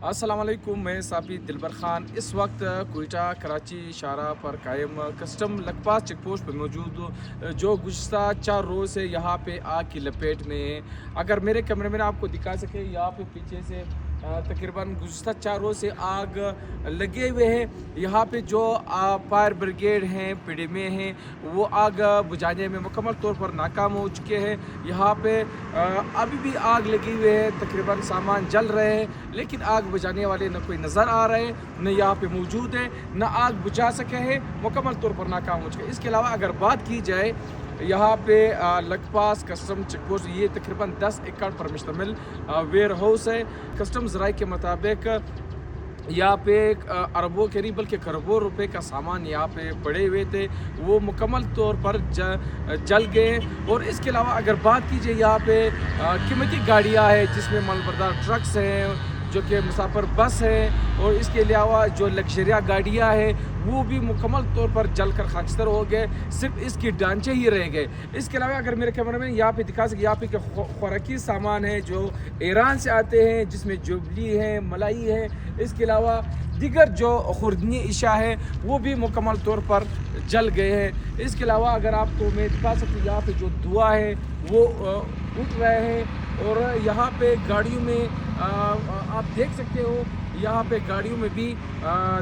अस्सलाम वालेकुम, मैं साफी दिलबर ख़ान इस वक्त कोयटा कराची शाहराह पर कायम कस्टम लखपास चेक पोस्ट पर मौजूद हूँ, जो गुज़श्ता 4 रोज़ से यहाँ पे आग की लपेट में है। अगर मेरे कैमरे में आपको दिखा सके, यहाँ पे पीछे से तकरीबन गुज़श्ता 4 रोज़ से आग लगे हुए हैं। यहाँ पे जो फायर ब्रिगेड हैं, पीडीएमए हैं, वो आग बुझाने में मुकम्मल तौर पर नाकाम हो चुके हैं। यहाँ पे अभी भी आग लगी हुई है, तकरीबन सामान जल रहे हैं, लेकिन आग बुझाने वाले न कोई नज़र आ रहे हैं, न यहाँ पे मौजूद है, न आग बुझा सके हैं, मुकम्मल तौर पर नाकाम हो चुके हैं। इसके अलावा अगर बात की जाए यहाँ पे लखपास कस्टम चेक पोस्ट, ये तकरीबन 10 एकड़ पर मुश्तमिल वेयर हाउस है। कस्टम ज़राए के मुताबिक यहाँ पे अरबों के नहीं बल्कि खरबों रुपए का सामान यहाँ पे पड़े हुए थे, वो मुकम्मल तौर पर जल गए। और इसके अलावा अगर बात कीजिए, यहाँ पे कीमती गाड़ियाँ हैं जिसमें मालबरदार ट्रक्स हैं, जो कि मुसाफिर बस है, और इसके अलावा जो लग्जरिया गाड़ियाँ हैं वो भी मुकम्मल तौर पर जलकर खाकस्तर हो गए, सिर्फ इसके ढांचे ही रह गए। इसके अलावा अगर मेरे कैमरे में यहाँ पे दिखा सके, यहाँ पे खुराकी सामान है जो ईरान से आते हैं, जिसमें जुबली है, मलाई है, इसके अलावा दीगर जो खुर्दनी इशा है वो भी मुकम्मल तौर पर जल गए हैं। इसके अलावा अगर आपको मैं दिखा सकूँ, यहाँ पे जो धुआं है वो उठ रहे हैं, और यहाँ पे गाड़ियों में आप देख सकते हो, यहाँ पे गाड़ियों में भी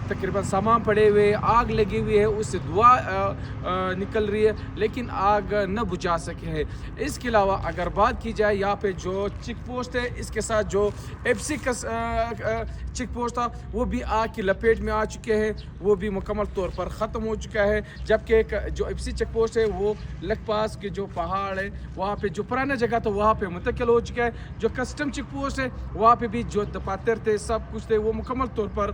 तकरीबन सामान पड़े हुए, आग लगी हुई है, उससे धुआं निकल रही है, लेकिन आग न बुझा सके हैं। इसके अलावा अगर बात की जाए, यहाँ पे जो चेक पोस्ट है, इसके साथ जो एफसी का चेक पोस्ट था वो भी आग की लपेट में आ चुके हैं, वो भी मुकम्मल तौर पर ख़त्म हो चुका है। जबकि जो एफसी चेक पोस्ट है वो लखपास के जो पहाड़ है वहाँ पे जो पुराना जगह था वहाँ पे मुंतकिल हो चुका है। जो कस्टम चेक पोस्ट है वहाँ पे भी जो दफातर थे, सब कुछ थे, वो मुकम्मल तौर पर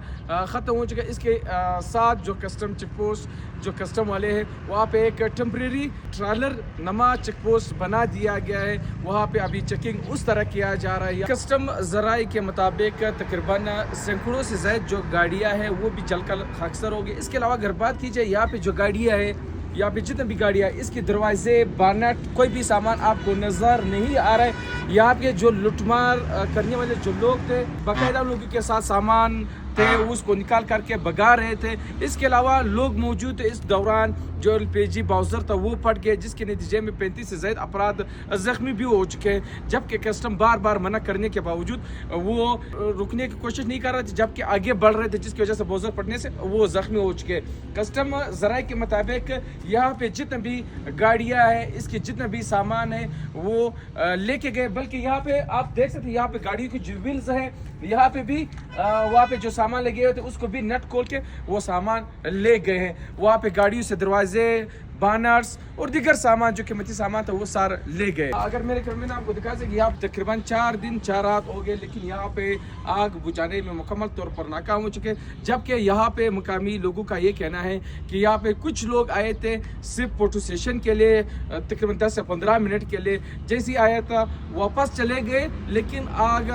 ख़त्म हो चुका है। इसके साथ जो कस्टम चेक पोस्ट, जो कस्टम वाले हैं, वहाँ पे एक टेम्प्रेरी ट्रालर नमा चेक पोस्ट बना दिया गया है, वहाँ पे अभी चेकिंग उस तरह किया जा रहा है। कस्टम ज़राए के मुताबिक तकरीबन सैकड़ों से ज़ायद जो गाड़ियाँ हैं वो भी जलकर खाकस्तर हो गई। इसके अलावा अगर बात की जाए, यहाँ पे जो गाड़ियाँ हैं, यहाँ पे जितने भी गाड़ियाँ, इसके दरवाजे, बानट, कोई भी सामान आपको नज़र नहीं आ रहा है। यहाँ के जो लुटमार करने वाले जो लोग थे, बाकायदा लोगों के साथ सामान थे, उसको निकाल करके भगा रहे थे। इसके अलावा लोग मौजूद थे इस दौरान, जो एलपीजी बाउजर था वो फट गए, जिसके नतीजे में 35 से ज़ायद अफराद ज़ख्मी भी हो चुके हैं। जबकि कस्टम बार बार मना करने के बावजूद वो रुकने की कोशिश नहीं कर रहे थे, जबकि आगे बढ़ रहे थे, जिसकी वजह से बाउजर फटने से वो ज़ख्मी हो चुके हैं। कस्टम ज़राए के मुताबिक यहाँ पे जितने भी गाड़ियाँ हैं, इसके जितने भी सामान है वो लेके गए। बल्कि यहाँ पे आप देख सकते हैं, यहाँ पे गाड़ियों की जो व्हील्स है, यहाँ पे भी वहाँ पे जो सामान लगे हुए थे उसको भी नट खोल के वो सामान ले गए हैं। वहाँ पे गाड़ियों से दरवाजे, बानर्स और दीगर सामान जो कीमती सामान था वो सारा ले गए। अगर मेरे कैमरे में आपको दिखा सके, यहाँ तकरीबन 4 दिन 4 रात हो गए, लेकिन यहाँ पे आग बुझाने में मुकम्मल तौर पर नाकाम हो चुके। जबकि यहाँ पे मुकामी लोगों का ये कहना है कि यहाँ पे कुछ लोग आए थे सिर्फ फोटो सेशन के लिए, तकरीबन 10 से 15 मिनट के लिए, जैसे ही आया था वापस चले गए, लेकिन आग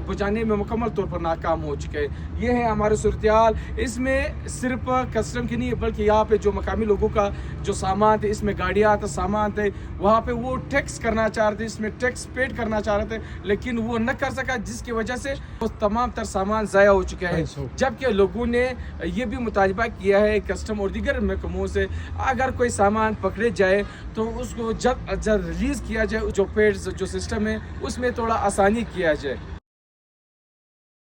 बुझाने में मुकम्मल तौर पर नाकाम हो चुके। ये है हमारी सूरत हाल। इसमें सिर्फ कस्टम की नहीं है, बल्कि यहाँ पे जो मकामी लोगों का जो सामान थे, इसमें गाड़ियाँ था, सामान थे, वहाँ पे वो टैक्स करना चाह रहे थे, इसमें टैक्स पेड करना चाह रहे थे, लेकिन वो न कर सका, जिसकी वजह से वो तमाम तर सामान ज़ाया हो चुका है। जबकि लोगों ने ये भी मुतालबा किया है कस्टम और दीगर महकमों से, अगर कोई सामान पकड़े जाए तो उसको जल्द अज जल्द रिलीज़ किया जाए, जो पेड जो सिस्टम है उसमें थोड़ा आसानी किया जाए।